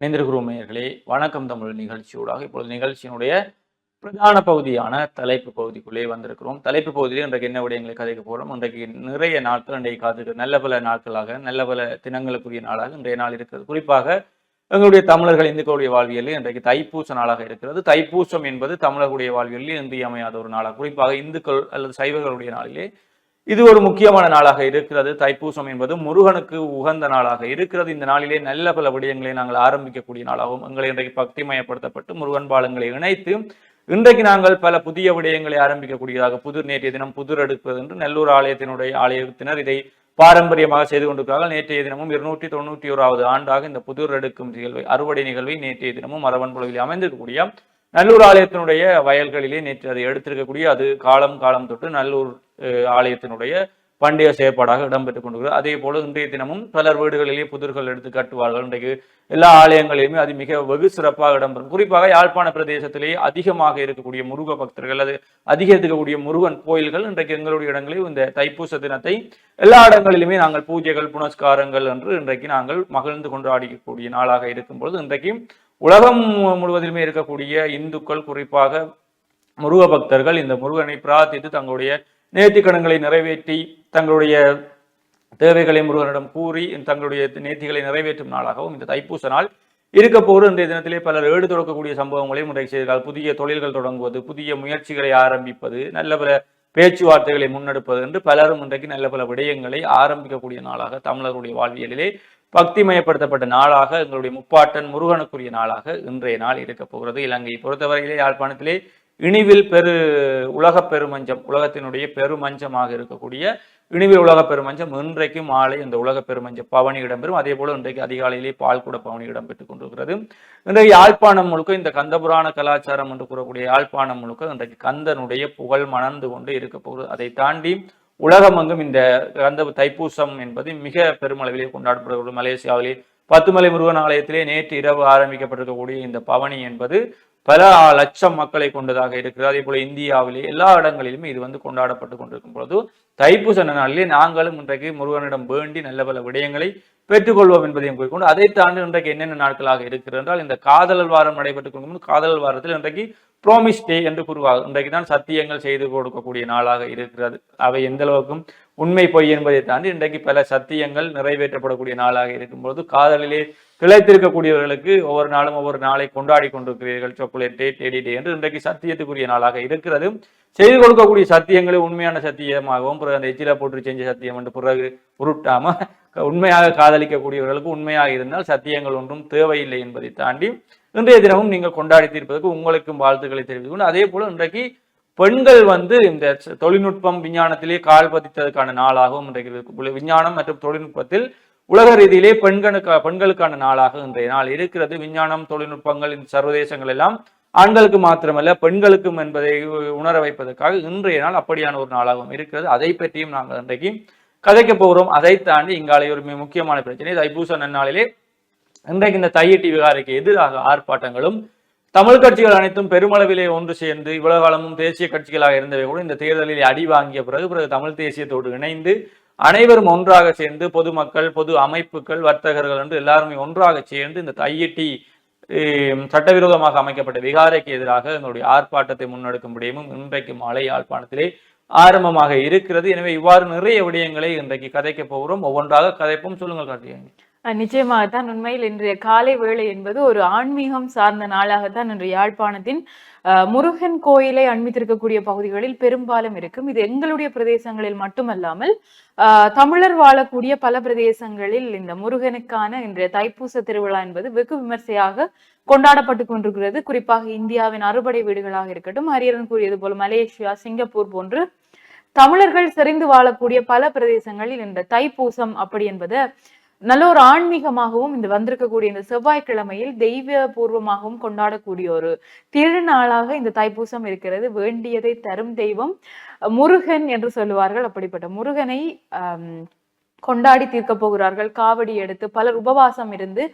இணைந்திருக்கிறோம் நேயர்களே. வணக்கம் தமிழ் நிகழ்ச்சியூடாக இப்பொழுது நிகழ்ச்சியினுடைய பிரதான பகுதியான தலைப்பு பகுதிக்குள்ளே வந்திருக்கிறோம். தலைப்பு பகுதியில் இன்றைக்கு என்ன விடயங்களை கதைக்க போகிறோம். இன்றைக்கு நிறைய நாட்கள் இன்றைக்கு காத்திருக்கு நல்ல பல நாட்களாக நல்ல பல தினங்களுக்குரிய நாளாக இன்றைய நாள் இருக்கிறது. குறிப்பாக எங்களுடைய தமிழர்கள் இந்துக்களுடைய வாழ்வியலில் இன்றைக்கு தைப்பூச நாளாக இருக்கிறது. தைப்பூசம் என்பது தமிழர்களுடைய வாழ்வியலில் இன்றியமையாத ஒரு நாளாக, குறிப்பாக இந்துக்கள் அல்லது சைவர்களுடைய நாளிலே இது ஒரு முக்கியமான நாளாக இருக்கிறது. தைப்பூசம் என்பது முருகனுக்கு உகந்த நாளாக இருக்கிறது. இந்த நாளிலே நல்ல பல விடயங்களை நாங்கள் ஆரம்பிக்கக்கூடிய நாளாகவும் எங்களை இன்றைக்கு பக்திமயப்படுத்தப்பட்டு முருகன் பாலங்களை இணைத்து இன்றைக்கு நாங்கள் பல புதிய விடயங்களை ஆரம்பிக்கக்கூடியதாக நேற்றைய தினம் புதிர் எடுப்பது என்று நல்லூர் ஆலயத்தினர் இதை பாரம்பரியமாக செய்து கொண்டிருக்கிறார்கள். நேற்றைய தினமும் 291வது ஆண்டாக இந்த புதிர் எடுக்கும் நிகழ்வை அறுவடை நிகழ்வை நேற்றைய தினமும் மரபன் புலவில் அமைந்திருக்கக்கூடிய நல்லூர் ஆலயத்தினுடைய வயல்களிலே நேற்று அதை எடுத்திருக்கக்கூடிய அது காலம் தொட்டு நல்லூர் ஆலயத்தினுடைய பண்டைய செயற்பாடாக இடம்பெற்றுக் கொண்டிருக்கிறது. அதே போல இன்றைய தினமும் பலர் வீடுகளிலே புதிர்கள் எடுத்து கட்டுவார்கள். இன்றைக்கு எல்லா ஆலயங்களிலுமே அது மிக வெகு சிறப்பாக இடம்பெறும். குறிப்பாக யாழ்ப்பாண பிரதேசத்திலேயே அதிகமாக இருக்கக்கூடிய முருக பக்தர்கள் அல்லது அதிக இருக்கக்கூடிய முருகன் கோயில்கள் இன்றைக்கு எங்களுடைய இடங்களில் இந்த தைப்பூச தினத்தை எல்லா இடங்களிலுமே நாங்கள் பூஜைகள் புனஸ்காரங்கள் என்று இன்றைக்கு நாங்கள் மகிழ்ந்து கொண்டாடக்கூடிய நாளாக இருக்கும்பொழுது இன்றைக்கு உலகம் முழுவதிலுமே இருக்கக்கூடிய இந்துக்கள் குறிப்பாக முருக பக்தர்கள் இந்த முருகனை பிரார்த்தித்து தங்களுடைய நேர்த்திக்கடன்களை நிறைவேற்றி தங்களுடைய தேவைகளை முருகனிடம் கூறி தங்களுடைய நேர்த்திகளை நிறைவேற்றும் நாளாகவும் இந்த தைப்பூச நாள் இருக்க போது இன்றைய தினத்திலே பலர் ஏடு தொடக்கக்கூடிய சம்பவங்களையும் இன்றைக்கு செய்தால் புதிய தொழில்கள் தொடங்குவது, புதிய முயற்சிகளை ஆரம்பிப்பது, நல்ல பல பேச்சுவார்த்தைகளை முன்னெடுப்பது என்று பலரும் இன்றைக்கு நல்ல பல விடயங்களை ஆரம்பிக்கக்கூடிய நாளாக தமிழர்களுடைய வாழ்வியலிலே பக்திமயப்படுத்தப்பட்ட நாளாக எங்களுடைய முப்பாட்டன் முருகனுக்குரிய நாளாக இன்றைய நாள் இருக்க போகிறது. இலங்கையை பொறுத்தவரையிலே யாழ்ப்பாணத்திலே இனிவில் உலக பெருமஞ்சம், உலகத்தினுடைய பெருமஞ்சமாக இருக்கக்கூடிய இனிவில் உலக பெருமஞ்சம் இன்றைக்கு மாலை இந்த உலக பெருமஞ்ச பவனி இடம்பெறும். அதே போல இன்றைக்கு அதிகாலையிலே பால்குட பவனி இடம்பெற்றுக் கொண்டிருக்கிறது. இன்றைக்கு யாழ்ப்பாணம் முழுக்க இந்த கந்தபுராண கலாச்சாரம் என்று கூறக்கூடிய யாழ்ப்பாணம் முழுக்க இன்றைக்கு கந்தனுடைய புகழ் மணந்து கொண்டு இருக்க போகிறது. அதை தாண்டி உலகமெங்கும் இந்த கந்த தைப்பூசம் என்பது மிக பெருமளவிலே கொண்டாடப்படுகிறது. மலேசியாவிலே பத்துமலை முருகன் ஆலயத்திலே நேற்று இரவு ஆரம்பிக்கப்பட்டிருக்கக்கூடிய இந்த பவனி என்பது பல லட்சம் மக்களை கொண்டதாக இருக்கிறது. அதே போல இந்தியாவிலே எல்லா இடங்களிலுமே இது கொண்டாடப்பட்டு கொண்டிருக்கும் பொழுது தைப்பூச நாளிலே நாங்களும் இன்றைக்கு முருகனிடம் வேண்டி நல்ல பல விடயங்களை பெற்றுக்கொள்வோம் என்பதையும் கூறிக்கொண்டு அதை தாண்டி இன்றைக்கு என்னென்ன நாட்களாக இருக்கிறது என்றால் இந்த காதலர் வாரம் நடைபெற்றுக் கொண்டு காதலர் வாரத்தில் இன்றைக்கு ப்ராமிஸ் டே என்று கூறுவார்கள். இன்றைக்கு தான் சத்தியங்கள் செய்து கொடுக்கக்கூடிய நாளாக இருக்கிறது. அவை எந்த அளவுக்கும் உண்மை பொய் என்பதை தாண்டி இன்றைக்கு பல சத்தியங்கள் நிறைவேற்றப்படக்கூடிய நாளாக இருக்கும்போது காதலிலே திளைத்திருக்கக்கூடியவர்களுக்கு ஒவ்வொரு நாளும் ஒவ்வொரு நாளை கொண்டாடி கொண்டிருக்கிறீர்கள். சாக்லேட் டே, டேடி டே என்று இன்றைக்கு சத்தியத்துக்குரிய நாளாக இருக்கிறது. செய்து கொடுக்கக்கூடிய சத்தியங்களை உண்மையான சத்தியமாகவும் பிறகு அந்த எச்சில போட்டு செஞ்ச சத்தியம் என்று பிறகு உருட்டாம உண்மையாக காதலிக்கக்கூடியவர்களுக்கு உண்மையாக இருந்தால் சத்தியங்கள் ஒன்றும் தேவையில்லை என்பதை தாண்டி இன்றைய தினமும் நீங்கள் கொண்டாடி தீர்ப்பதற்கு உங்களுக்கும் வாழ்த்துக்களை தெரிவித்துக் கொண்டு அதே போல இன்றைக்கு பெண்கள் இந்த தொழில்நுட்பம் விஞ்ஞானத்திலே கால் பதித்ததற்கான நாளாகவும் இன்றைக்கு விஞ்ஞானம் மற்றும் தொழில்நுட்பத்தில் உலக ரீதியிலே பெண்களுக்கான நாளாக இன்றைய நாள் இருக்கிறது. விஞ்ஞானம் தொழில்நுட்பங்கள் இந்த சர்வதேசங்கள் எல்லாம் ஆண்களுக்கு மாத்திரமல்ல பெண்களுக்கும் என்பதை உணர வைப்பதற்காக இன்றைய நாள் அப்படியான ஒரு நாளாகவும் இருக்கிறது. அதை பற்றியும் நாங்கள் இன்றைக்கு கதைக்க போகிறோம். அதை தாண்டி இங்காலே ஒரு முக்கியமான பிரச்சனை தைப்பூச நன்னாளிலே இன்றைக்கு இந்த தையிட்டி விகாரைக்கு எதிராக ஆர்ப்பாட்டங்களும் தமிழ் கட்சிகள் அனைத்தும் பெருமளவிலே ஒன்று சேர்ந்து இவ்வளவு காலமும் தேசிய கட்சிகளாக இருந்தவை கூட இந்த தேர்தலில் அடி வாங்கிய பிறகு தமிழ் தேசியத்தோடு இணைந்து அனைவரும் ஒன்றாக சேர்ந்து பொதுமக்கள், பொது அமைப்புகள், வர்த்தகர்கள் என்று எல்லாருமே ஒன்றாக சேர்ந்து இந்த தையிட்டி சட்டவிரோதமாக அமைக்கப்பட்ட விகாரைக்கு எதிராக எங்களுடைய ஆர்ப்பாட்டத்தை முன்னெடுக்கும் விடயமும் இன்றைக்கு மாலை யாழ்ப்பாணத்திலே ஆரம்பமாக இருக்கிறது. எனவே இவ்வாறு நிறைய விடயங்களை இன்றைக்கு கதைக்க போகிறோம். ஒவ்வொன்றாக கதைப்போம். சொல்லுங்கள் கார்த்திகேயன். நிச்சயமாகத்தான் உண்மையில் இன்றைய காலை வேளை என்பது ஒரு ஆன்மீகம் சார்ந்த நாளாகத்தான் இன்று யாழ்ப்பாணத்தின் முருகன் கோயிலை அண்மித்திருக்கக்கூடிய பகுதிகளில் பெரும்பாலும் இருக்கும். இது எங்களுடைய பிரதேசங்களில் மட்டுமல்லாமல் தமிழர் வாழக்கூடிய பல பிரதேசங்களில் இந்த முருகனுக்கான இன்றைய தைப்பூச திருவிழா என்பது வெகு விமர்சையாக கொண்டாடப்பட்டு கொண்டிருக்கிறது. குறிப்பாக இந்தியாவின் அறுபடை வீடுகளாக இருக்கட்டும், ஹரியரன் கூறியது போல மலேசியா, சிங்கப்பூர் போன்று தமிழர்கள் செறிந்து வாழக்கூடிய பல பிரதேசங்களில் இந்த தைப்பூசம் அப்படி என்பது நல்ல ஒரு ஆன்மீகமாகவும் இந்த வந்திருக்கக்கூடிய இந்த செவ்வாய்க்கிழமையில் தெய்வ பூர்வமாகவும் கொண்டாடக்கூடிய ஒரு திருநாளாக இந்த தைப்பூசம் இருக்கிறது. வேண்டியதை தரும் தெய்வம் முருகன் என்று சொல்லுவார்கள். அப்படிப்பட்ட முருகனை கொண்டாடி தீர்க்க போகிறார்கள். காவடி எடுத்து பலர் உபவாசம் இருந்து,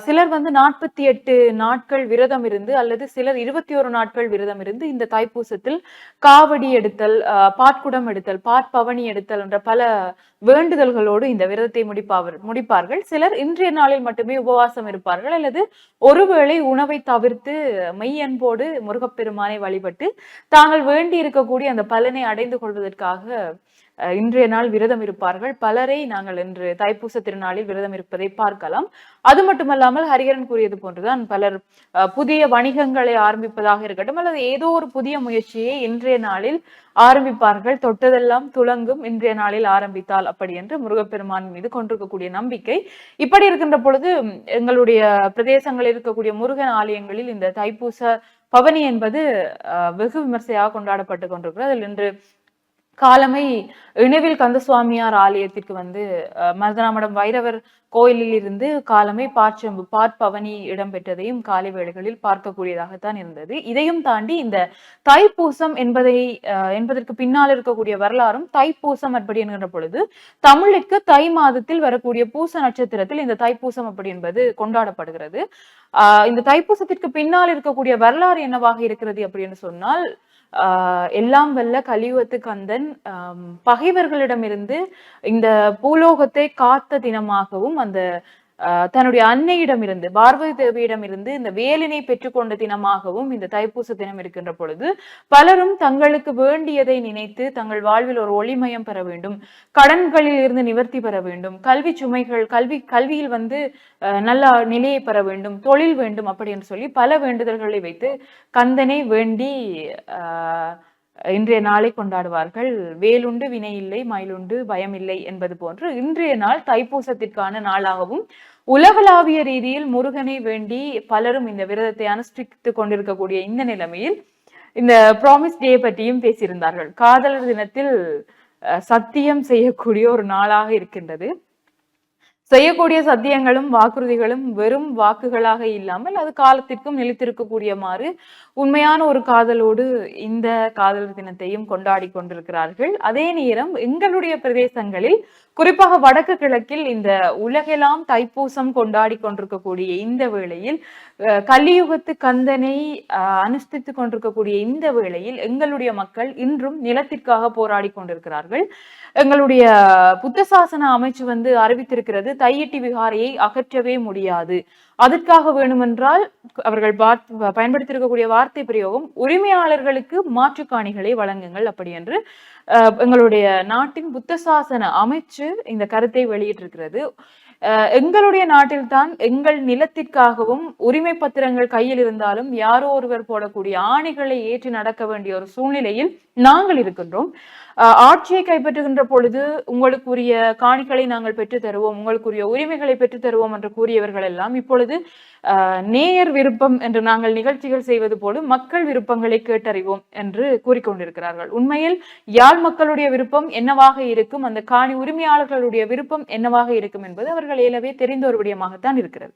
சிலர் வந்து 48 நாட்கள் விரதம் இருந்து, அல்லது சிலர் 21 நாட்கள் விரதம் இருந்து இந்த தைப்பூசத்தில் காவடி எடுத்தல், பாட்குடம் எடுத்தல், பாட்பவனி எடுத்தல் என்ற பல வேண்டுதல்களோடு இந்த விரதத்தை முடிப்பார்கள். சிலர் இன்றைய நாளில் மட்டுமே உபவாசம் இருப்பார்கள், அல்லது ஒருவேளை உணவை தவிர்த்து மெய்யன்போடு முருகப்பெருமானை வழிபட்டு தாங்கள் வேண்டி இருக்கக்கூடிய அந்த பலனை அடைந்து கொள்வதற்காக இன்றைய நாள் விரதம் இருப்பார்கள். பலரை நாங்கள் இன்று தைப்பூச திருநாளில் விரதம் இருப்பதை பார்க்கலாம். அது மட்டுமல்லாமல் ஹரிஹரன் கூறியது போன்றுதான் பலர் புதிய வணிகங்களை ஆரம்பிப்பதாக இருக்கட்டும், அல்லது ஏதோ ஒரு புதிய முயற்சியை இன்றைய நாளில் ஆரம்பிப்பார்கள். தொட்டதெல்லாம் துலங்கும் இன்றைய நாளில் ஆரம்பித்தால், அப்படி என்று முருகப்பெருமான் மீது கொண்டிருக்கக்கூடிய நம்பிக்கை. இப்படி இருக்கின்ற பொழுது எங்களுடைய பிரதேசங்களில் இருக்கக்கூடிய முருகன் ஆலயங்களில் இந்த தைப்பூச பவனி என்பது வெகு விமர்சையாக கொண்டாடப்பட்டு கொண்டிருக்கிறது. அதில் இன்று காலமை இணைவில் கந்தசுவாமியார் ஆலயத்திற்கு வந்து மருதனாமடம் வைரவர் கோயிலில் இருந்து காலமை பாற்பவனி இடம்பெற்றதையும் காலை வேளைகளில் பார்க்கக்கூடியதாகத்தான் இருந்தது. இதையும் தாண்டி இந்த தைப்பூசம் என்பதற்கு பின்னால் இருக்கக்கூடிய வரலாறும், தைப்பூசம் அப்படி என்கின்ற பொழுது தமிழுக்கு தை மாதத்தில் வரக்கூடிய பூச நட்சத்திரத்தில் இந்த தைப்பூசம் அப்படி என்பது கொண்டாடப்படுகிறது. இந்த தைப்பூசத்திற்கு பின்னால் இருக்கக்கூடிய வரலாறு என்னவாக இருக்கிறது அப்படின்னு சொன்னால், எல்லாம் வல்ல கலியுகத்து கந்தன் பகைவர்களிடமிருந்து இந்த பூலோகத்தை காத்த தினமாகவும், அந்த தன்னுடைய அன்னையிடமிருந்து பார்வதி தேவியிடமிருந்து இந்த வேலினை பெற்றுக்கொண்ட தினமாகவும் இந்த தைப்பூச தினம் இருக்கின்ற பொழுது பலரும் தங்களுக்கு வேண்டியதை நினைத்து தங்கள் வாழ்வில் ஒரு ஒளிமயம் பெற வேண்டும், கடன்களில் இருந்து நிவர்த்தி பெற வேண்டும், கல்வி சுமைகள் கல்வியில் வந்து நல்ல நிலையை பெற வேண்டும், தொழில் வேண்டும் அப்படி என்று சொல்லி பல வேண்டுதல்களை வைத்து கந்தனை வேண்டி இன்றைய நாளை கொண்டாடுவார்கள். வேலுண்டு வினை இல்லை, மயிலுண்டு பயமில்லை என்பது போன்று இன்றைய நாள் தைப்பூசத்திற்கான நாளாகவும், உலகளாவிய ரீதியில் முருகனை வேண்டி பலரும் இந்த விரதத்தை அனுஷ்டித்துக் கொண்டிருக்கக்கூடிய இந்த நிலைமையில் இந்த ப்ராமிஸ் டே பற்றியும் பேசியிருந்தார்கள். காதலர் தினத்தில் சத்தியம் செய்யக்கூடிய ஒரு நாளாக இருக்கின்றது. செய்யக்கூடிய சத்தியங்களும் வாக்குறுதிகளும் வெறும் வாக்குகளாக இல்லாமல் அது காலத்திற்கும் நிலைத்திருக்கக்கூடியமாறு உண்மையான ஒரு காதலோடு இந்த காதலர் தினத்தையும் கொண்டாடி கொண்டிருக்கிறார்கள். அதே நேரம் எங்களுடைய பிரதேசங்களில், குறிப்பாக வடக்கு கிழக்கில் இந்த உலகெல்லாம் தைப்பூசம் கொண்டாடி கொண்டிருக்கக்கூடிய இந்த வேளையில், கலியுகத்து கந்தனை அனுஷ்டித்துக் கொண்டிருக்கக்கூடிய இந்த வேளையில் எங்களுடைய மக்கள் இன்றும் நிலத்திற்காக போராடி கொண்டிருக்கிறார்கள். எங்களுடைய புத்த சாசன அமைச்சு வந்து அறிவித்திருக்கிறது, தையிட்டி விகாரையை அகற்றவே முடியாது. அதற்காக வேணுமென்றால் அவர்கள் பயன்படுத்தியிருக்கக்கூடிய வார்த்தை பிரயோகம், உரிமையாளர்களுக்கு மாற்றுக்காணிகளை வழங்குங்கள் அப்படி என்று எங்களுடைய நாட்டின் புத்த சாசன அமைச்சு இந்த கருத்தை வெளியிட்டிருக்கிறது. எங்களுடைய நாட்டில்தான் எங்கள் நிலத்திற்காகவும் உரிமை பத்திரங்கள் கையில் இருந்தாலும் யாரோ ஒருவர் போடக்கூடிய ஆணைகளை ஏற்றி நடக்க வேண்டிய ஒரு சூழ்நிலையில் நாங்கள் இருக்கின்றோம். ஆட்சியை கைப்பற்றுகின்ற பொழுது உங்களுக்குரிய காணிகளை நாங்கள் பெற்று தருவோம், உங்களுக்குரிய உரிமைகளை பெற்று தருவோம் என்று கூறியவர்கள் எல்லாம் இப்பொழுது நேயர் விருப்பம் என்று நாங்கள் நிகழ்ச்சிகள் செய்வது போல மக்கள் விருப்பங்களை கேட்டறிவோம் என்று கூறிக்கொண்டிருக்கிறார்கள். உண்மையில் யாழ் மக்களுடைய விருப்பம் என்னவாக இருக்கும், அந்த காணி உரிமையாளர்களுடைய விருப்பம் என்னவாக இருக்கும் என்பது அவர்கள் ஏலவே தெரிந்த ஒரு விடயமாகத்தான் இருக்கிறது.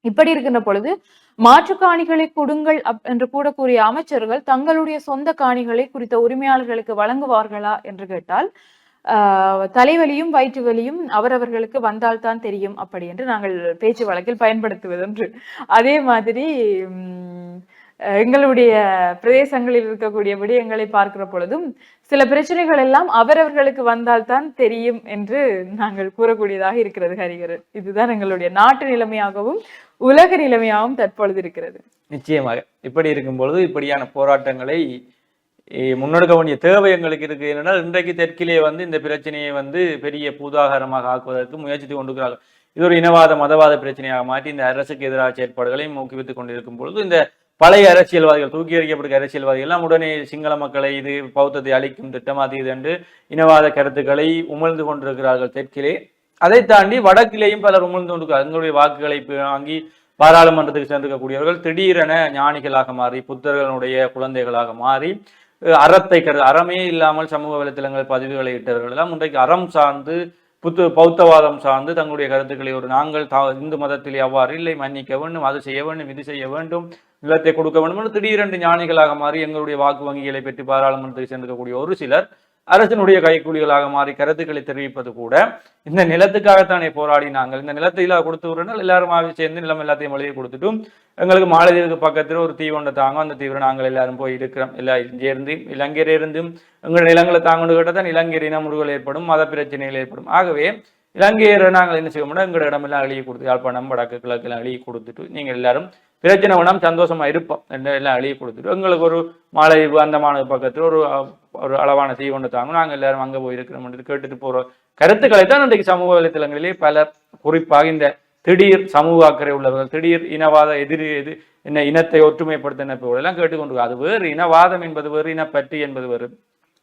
இப்படி இருக்கின்ற பொழுது மாற்று காணிகளை கொடுங்கள் என்று கூட கூறிய அமைச்சர்கள் தங்களுடைய சொந்த காணிகளை குறித்த உரிமையாளர்களுக்கு வழங்குவார்களா என்று கேட்டால் தலைவலியும் வயிற்று வலியும் அவரவர்களுக்கு வந்தால்தான் தெரியும் அப்படி என்று நாங்கள் பேச்சு வழக்கில் பயன்படுத்துவதென்று. அதே மாதிரி எங்களுடைய பிரதேசங்களில் இருக்கக்கூடிய விடயங்களை பார்க்கிற பொழுதும் சில பிரச்சனைகள் எல்லாம் அவரவர்களுக்கு வந்தால்தான் தெரியும் என்று நாங்கள் கூறக்கூடியதாக இருக்கிறது. ஹரிகரன், இதுதான் எங்களுடைய நாட்டு நிலைமையாகவும் உலக நிலைமையாகவும் தற்பொழுது இருக்கிறது. நிச்சயமாக இப்படி இருக்கும் பொழுது இப்படியான போராட்டங்களை முன்னெடுக்க வேண்டிய தேவை எங்களுக்கு இருக்கு. ஏனென்றால் இன்றைக்கு தெற்கிலே வந்து இந்த பிரச்சனையை வந்து பெரிய பூதாகாரமாக ஆக்குவதற்கு முயற்சித்து கொண்டிருக்கிறார்கள். இது ஒரு இனவாத மதவாத பிரச்சனையாக மாற்றி இந்த அரசுக்கு எதிராக செயற்பாடுகளை ஊக்குவித்துக் கொண்டிருக்கும் பொழுது இந்த பழைய அரசியல்வாதிகள், தூக்கி எறியப்பட்ட அரசியல்வாதிகள் எல்லாம் உடனே சிங்கள மக்களை இது பௌத்தத்தை அழிக்கும் திட்டமாதி இது என்று இனவாத கருத்துக்களை உமிழ்ந்து கொண்டிருக்கிறார்கள் தெற்கிலே. அதை தாண்டி வடக்கிலேயும் பலர் உமிழ்ந்து கொண்டிருக்கிறார். எங்களுடைய வாக்குகளை வாங்கி பாராளுமன்றத்துக்கு சென்றிருக்கக்கூடியவர்கள் திடீரென ஞானிகளாக மாறி புத்தர்களுடைய குழந்தைகளாக மாறி அறமே இல்லாமல் சமூக வலைத்தளங்கள் பதிவுகளை இட்டவர்கள் எல்லாம் இன்றைக்கு அறம் சார்ந்து பௌத்தவாதம் சார்ந்து தங்களுடைய கருத்துக்களை நாங்கள் இந்து மதத்திலே அவ்வாறு இல்லை, மன்னிக்க வேண்டும், அது செய்ய வேண்டும், இது செய்ய வேண்டும், நிலத்தை கொடுக்க வேண்டும் என்று திடீரென்று ஞானிகளாக மாறி எங்களுடைய வாக்கு வங்கிகளை பெற்று பாராளுமன்றத்தை சென்றிருக்கக்கூடிய ஒரு சிலர் அரசனுடைய கைக்கூலிகளாக மாறி கருத்துக்களை தெரிவிப்பது கூட இந்த நிலத்துக்காகத்தானே போராடினாங்க. இந்த நிலத்தை கொடுத்து விடுறனால் எல்லாரும் சேர்ந்து நிலம் எல்லாத்தையும் எழுதி கொடுத்துட்டும் எங்களுக்கு மாலத்தீவுக்கு பக்கத்துல ஒரு தீவு ஒன்று தாங்க, அந்த தீவிர நாங்கள் எல்லாரும் போய் இருக்கிறோம். இலங்கையில இருந்தும் எங்கள் நிலங்களை தாங்கொண்டு கேட்டதான் இலங்கை இனமுறுகள் ஏற்படும், மத பிரச்சனைகள் ஏற்படும். ஆகவே இலங்கையரை நாங்கள் என்ன செய்வோம்னா எங்களோட இடமெல்லாம் அழுகி கொடுத்து யாழ்ப்பாணம் வடக்கு கிழக்கெல்லாம் அழுகி கொடுத்துட்டு நீங்கள் எல்லாரும் பிரச்சனை வேணாம் சந்தோஷமா இருப்போம் எல்லாம் அழுகி கொடுத்துட்டு எங்களுக்கு ஒரு மாலத்தீவு அந்தமான பக்கத்துல ஒரு அளவான தீவு ஒன்று தாங்க, நாங்கள் எல்லாரும் அங்கே போய் இருக்கிறோம் கேட்டுட்டு போற கருத்துக்களை தான் இன்றைக்கு சமூக வலைத்தளங்களிலே பலர், குறிப்பாக இந்த திடீர் சமூக அக்கறை உள்ளவர்கள், திடீர் இனவாத என்ன இனத்தை ஒற்றுமைப்படுத்தின எல்லாம் கேட்டுக்கொண்டு, அது வேறு இனவாதம் என்பது வேறு, இனப்பற்றி என்பது வேறு.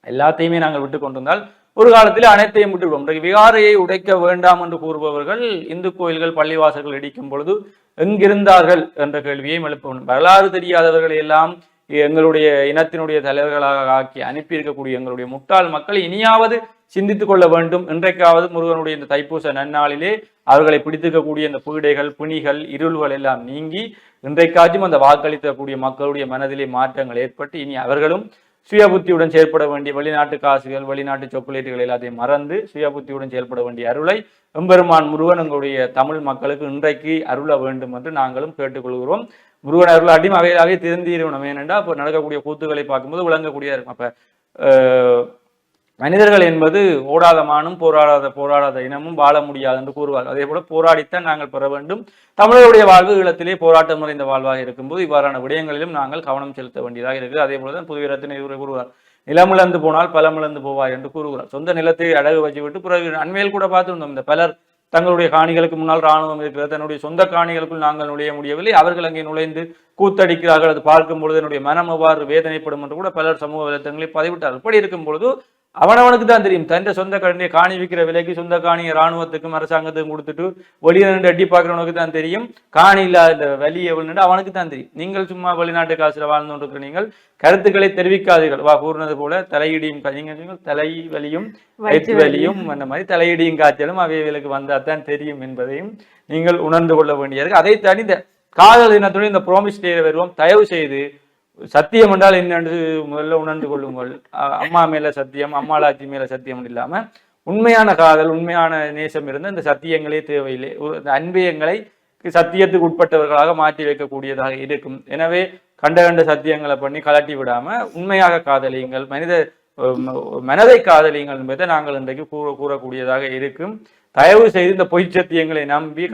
எல்லாத்தையுமே நாங்கள் விட்டு கொண்டிருந்தால் ஒரு காலத்தில் அனைத்தையும் விட்டு விடுவோம். விகாரையை உடைக்க வேண்டாம் என்று கூறுபவர்கள் இந்து கோயில்கள் பள்ளிவாசல்கள் இடிக்கும் பொழுது எங்கிருந்தார்கள் என்ற கேள்வியையும் எழுப்ப வேண்டும். வரலாறு தெரியாதவர்களை எல்லாம் எங்களுடைய இனத்தினுடைய தலைவர்களாக ஆக்கி அனுப்பி இருக்கக்கூடிய எங்களுடைய முட்டாள் மக்கள் இனியாவது சிந்தித்துக் கொள்ள வேண்டும். இன்றைக்காவது முருகனுடைய இந்த தைப்பூச நன்னாளிலே அவர்களை பிடித்திருக்கக்கூடிய இந்த பீடைகள், பிணிகள், இருள்கள் எல்லாம் நீங்கி இன்றைக்காச்சும் அந்த வாக்களிக்கக்கூடிய மக்களுடைய மனதிலே மாற்றங்கள் ஏற்பட்டு இனி அவர்களும் சுயபுத்தியுடன் செயல்பட வேண்டிய வெளிநாட்டு காசுகள், வெளிநாட்டு சாக்லேட்டுகள் எல்லாத்தையும் மறந்து சுயபுத்தியுடன் செயல்பட வேண்டிய அருளை எம்பெருமான் முருகன் எங்களுடைய தமிழ் மக்களுக்கு இன்றைக்கு அருள வேண்டும் என்று நாங்களும் கேட்டுக்கொள்கிறோம். முருகன் அருள் அடிமை வகையிலாகவே திருந்திடணும். ஏனென்றால் இப்போ நடக்கக்கூடிய கூத்துக்களை பார்க்கும்போது விளங்கக்கூடியதாக இருக்கும். அப்ப மனிதர்கள் என்பது ஓடாத மானும் போராடாத இனமும் வாழ முடியாது என்று கூறுவார்கள். அதே போல போராடித்தான் நாங்கள் பெற வேண்டும். தமிழருடைய வாழ்வு ஈழத்திலே போராட்டம் நிறைந்த வாழ்வாக இருக்கும்போது இவ்வாறான விடயங்களிலும் நாங்கள் கவனம் செலுத்த வேண்டியதாக இருக்குது. அதே போலதான் புதுவீரத்தினை கூறுவார், நிலமிழந்து போனால் பலமிழந்து போவார் என்று கூறுகிறார். சொந்த நிலத்தை அடகு வச்சு விட்டு பிறகு அண்மையில் கூட பார்த்துருந்தோம், இந்த பலர் தங்களுடைய காணிகளுக்கு முன்னால் இராணுவம் இருக்கிறது, தன்னுடைய சொந்த காணிகளுக்குள் நாங்கள் நுழைய முடியவில்லை, அவர்கள் அங்கே நுழைந்து கூத்தடிக்கிறார்கள், அது பார்க்கும் பொழுது என்னுடைய மனம் எவ்வாறு வேதனைப்படும் என்று கூட பலர் சமூக வலைத்தளங்களை பதிவிட்டார்கள். இப்படி இருக்கும் பொழுது அவனவனுக்கு தான் தெரியும், தன் சொந்த கடையை காணி விற்கிற விலைக்கு சொந்த காணியை இராணுவத்துக்கும் அரசாங்கத்துக்கும் கொடுத்துட்டு வெளியே நின்று அடி பார்க்கிறவனுக்கு தான் தெரியும், காணி இல்லாத வலியை நின்று அவனுக்கு தான் தெரியும். நீங்கள் சும்மா வெளிநாட்டு காசுல வாழ்ந்து கொண்டிருக்கிற நீங்கள் கருத்துக்களை தெரிவிக்காதீர்கள். கூறினது போல தலையிடியும் நீங்கள் தலைவலியும் வயிற்று வலியும் அந்த மாதிரி தலையிடியும் காய்ச்சலும் அவைகளுக்கு வந்தால் தான் தெரியும் என்பதையும் நீங்கள் உணர்ந்து கொள்ள வேண்டியது. அதை தனி காதல் இனத்துடன் இந்த ப்ரோமிஸ் டே வருவோம். தயவு செய்து சத்தியம் என்றால் என்னென்று முதல்ல உணர்ந்து கொள்ளுங்கள். அம்மா மேல சத்தியம், அம்மாளாச்சி மேல சத்தியம் இல்லாம உண்மையான காதல், உண்மையான நேசம் இருந்து இந்த சத்தியங்களே தேவையில்லை. இந்த அன்பயங்களை சத்தியத்துக்கு உட்பட்டவர்களாக மாற்றி வைக்கக்கூடியதாக இருக்கும். எனவே கண்ட சத்தியங்களை பண்ணி கலட்டி விடாம உண்மையாக காதலியுங்கள், மனதை காதலியுங்கள் என்பதை நாங்கள் இன்றைக்கு கூறக்கூடியதாக இருக்கும். தயவு செய்து இந்த பொய் சத்தியங்களை நம்பி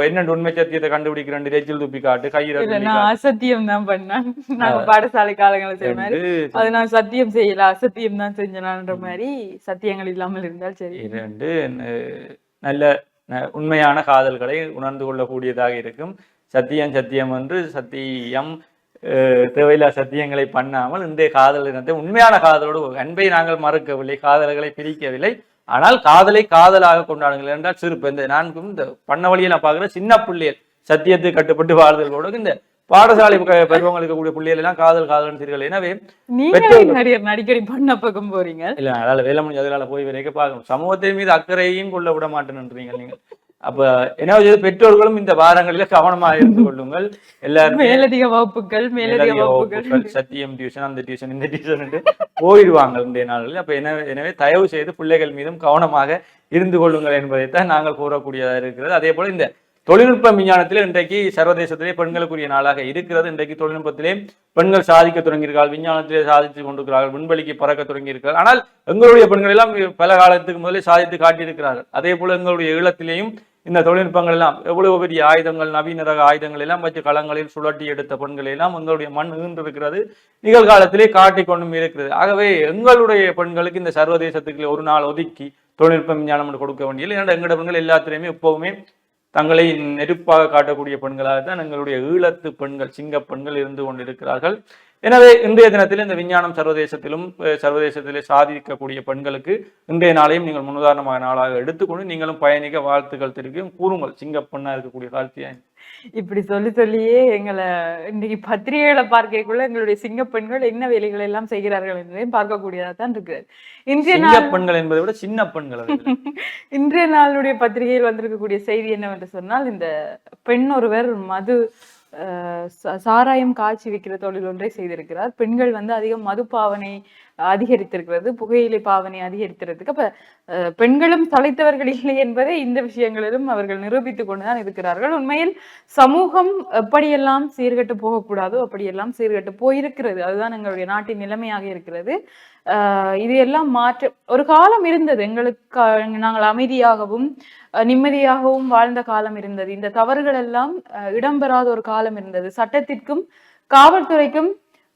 என்ன உண்மை சத்தியத்தை கண்டுபிடிக்கிறேன் இறைச்சல் துப்பி காட்டு கையில் அசத்தியம் தான் பண்ணேன். நாங்க பாடசாலை காலங்களை செய்ய மாதிரி அது நான் சத்தியம் செய்யல, அசத்தியம் தான் செஞ்சனான்ற மாதிரி சத்தியங்கள் இல்லாமல் இருந்தால் சரி. இரண்டு நல்ல உண்மையான காதல்களை உணர்ந்து கொள்ளக்கூடியதாக இருக்கும். சத்தியம் என்று சத்தியம் தேவையில்லா சத்தியங்களை பண்ணாமல் இன்றைய காதல் இனத்தை உண்மையான காதலோடு அன்பை நாங்கள் மறுக்கவில்லை, காதல்களை பிரிக்கவில்லை. ஆனால் காதலை காதலாக கொண்டாடுங்கள் என்றால் சிறுப்பு. இந்த நான்கும் இந்த பண்ண வழியை நான் பார்க்குற சின்ன பிள்ளைகள் சத்தியத்துக்கு கட்டுப்பட்டு வாழ்தலோட இந்த பாடசாலை பருவங்களுக்கு கூடிய பிள்ளைகள் எல்லாம் காதல் சீர்கள். எனவே அடிக்கடி பண்ண பக்கம் போறீங்க இல்ல, அதனால வேலை முடிஞ்சு அதனால போய் வரைக்கும் பார்க்கணும். சமூகத்தின் மீது அக்கறையும் கொள்ள விட மாட்டேன்றீங்க நீங்கள். அப்ப என்ன பெற்றோர்களும் இந்த வாரங்களில கவனமாக இருந்து கொள்ளுங்கள். எல்லாரும் மேலதிக வகுப்புகள் சத்தியம் டியூஷன், அந்த டியூஷன், இந்த டியூஷன் போயிடுவாங்க இன்றைய நாளில். அப்ப எனவே தயவு செய்து பிள்ளைகள் மீதும் கவனமாக இருந்து கொள்ளுங்கள் என்பதைத்தான் நாங்கள் கூறக்கூடியதாக இருக்கிறது. அதே போல இந்த தொழில்நுட்ப விஞ்ஞானத்திலே இன்றைக்கு சர்வதேசத்திலே பெண்களுக்குரிய நாளாக இருக்கிறது. இன்றைக்கு தொழில்நுட்பத்திலே பெண்கள் சாதிக்க தொடங்கியிருக்கிறார்கள், விஞ்ஞானத்திலே சாதித்து கொண்டிருக்கிறார்கள், விண்வெளிக்கு பறக்க தொடங்கியிருக்கிறார்கள். ஆனால் எங்களுடைய பெண்கள் எல்லாம் பல காலத்துக்கு முதலே சாதித்து காட்டியிருக்கிறார்கள். அதே போல எங்களுடைய ஈழத்திலேயும் இந்த தொழில்நுட்பங்கள் எல்லாம் எவ்வளவு பெரிய ஆயுதங்கள், நவீன ரக ஆயுதங்கள் எல்லாம் வச்சு களங்களில் சுழட்டி எடுத்த பெண்கள் எல்லாம் எங்களுடைய மண் ஈன்றிருக்கிறது, நிகழ்காலத்திலே காட்டிக்கொண்டும் இருக்கிறது. ஆகவே எங்களுடைய பெண்களுக்கு இந்த சர்வதேசத்துக்கு ஒரு நாள் ஒதுக்கி தொழில்நுட்ப விஞ்ஞானம் கொடுக்க வேண்டியது. ஏன்னா எங்களோட பெண்கள் எல்லாத்திலையுமே எப்பவுமே தங்களை நெருப்பாக காட்டக்கூடிய பெண்களாக தான் எங்களுடைய ஈழத்து பெண்கள், சிங்க பெண்கள் இருந்து கொண்டிருக்கிறார்கள். எனவே இன்றைய தினத்தில் இந்த விஞ்ஞானம் சர்வதேசத்திலே சாதிக்கக்கூடிய பெண்களுக்கு இன்றைய நாளையும் நீங்கள் முன்னுதாரணமாக நாளாக எடுத்துக்கொண்டு நீங்களும் பயணிக்க வாழ்த்துக்கள் தெரிவிக்கும் கூறுங்கள். சிங்க பெண்ணா இருக்கக்கூடிய காலத்தியா இப்படி சொல்லியே எங்களை இன்னைக்கு பத்திரிகைகளை பார்க்கக்குள்ள எங்களுடைய சிங்க பெண்கள் என்ன வேலைகள் எல்லாம் செய்கிறார்கள் என்பதையும் பார்க்கக்கூடியதா தான் இருக்கு. இன்றைய நாள் பெண்கள் என்பதை விட சின்ன பெண்கள். இன்றைய நாளுடைய பத்திரிகையில் வந்திருக்கக்கூடிய செய்தி என்னவென்று சொன்னால், இந்த பெண் ஒருவர் சாராயம் காய்ச்சி விற்கிற தொழில் ஒன்றை செய்திருக்கிறார். பெண்கள் அதிகம் மது பாவனை அதிகரித்திருக்கிறது, புகையிலை பாவனை அதிகரித்திருக்கு. அப்ப பெண்களும் தலைத்தவர்கள் இல்லை என்பதை இந்த விஷயங்களிலும் அவர்கள் நிரூபித்துக் கொண்டுதான் இருக்கிறார்கள். உண்மையில் சமூகம் எப்படியெல்லாம் சீர்கெட்டு போகக்கூடாதோ அப்படியெல்லாம் சீர்கெட்டு போயிருக்கிறது. அதுதான் எங்களுடைய நாட்டின் நிலைமையாக இருக்கிறது. இது எல்லாம் மாற்ற ஒரு காலம் இருந்தது எங்களுக்கு, நாங்கள் அமைதியாகவும் நிம்மதியாகவும் வாழ்ந்த காலம் இருந்தது. இந்த தவறுகள் எல்லாம் இடம்பெறாத ஒரு காலம் இருந்தது. சட்டத்திற்கும் காவல்துறைக்கும்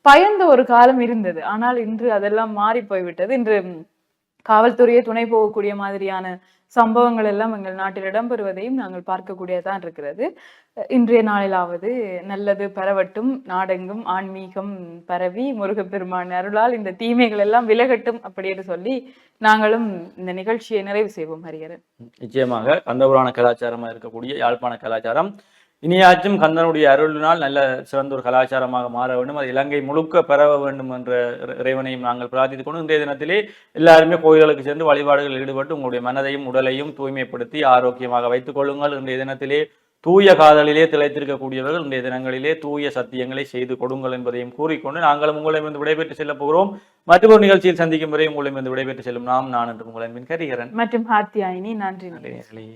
பயந்த ஒரு காலம் இருந்தது. ஆனால் இன்று அதெல்லாம் மாறி போய்விட்டது. இன்று காவல்துறையை துணை போகக்கூடிய மாதிரியான சம்பவங்கள் எல்லாம் எங்கள் நாட்டில் இடம்பெறுவதையும் நாங்கள் பார்க்கக்கூடியதான் இருக்கிறது. இன்றைய நாளிலாவது நல்லது பரவட்டும், நாடெங்கும் ஆன்மீகம் பரவி முருகப்பெருமான் அருளால் இந்த தீமைகள் எல்லாம் விலகட்டும் அப்படின்னு சொல்லி நாங்களும் இந்த நிகழ்ச்சியை நிறைவு செய்வோம். ஹரிஹரன், நிச்சயமாக கந்தபுராண கலாச்சாரமாக இருக்கக்கூடிய யாழ்ப்பாண கலாச்சாரம் இனியாச்சும் கந்தனுடைய அருளினால் நல்ல சிறந்த ஒரு கலாச்சாரமாக மாற வேண்டும், அது இலங்கை முழுக்க பரவ வேண்டும் என்ற இறைவனையும் நாங்கள் பிரார்த்தித்துக் கொண்டு இன்றைய தினத்திலே எல்லாருமே கோயில்களுக்கு சென்று வழிபாடுகளில் ஈடுபட்டு உங்களுடைய மனதையும் உடலையும் தூய்மைப்படுத்தி ஆரோக்கியமாக வைத்துக் கொள்ளுங்கள். இன்றைய தினத்திலே தூய காதலிலே திளைத்திருக்கக்கூடியவர்கள் இன்றைய தினங்களிலே தூய சத்தியங்களை செய்து கொடுங்கள் என்பதையும் கூறிக்கொண்டு நாங்களும் உங்களிடமிருந்து விடைபெற்று செல்ல போகிறோம். மற்றொரு நிகழ்ச்சியில் சந்திக்கும் வரை உங்களிடமிருந்து விடைபெற்று செல்லும் நான் என்று உங்கள் அன்பின் ஹரிஹரன் மற்றும் ஹாத்தியாயினி. நன்றி.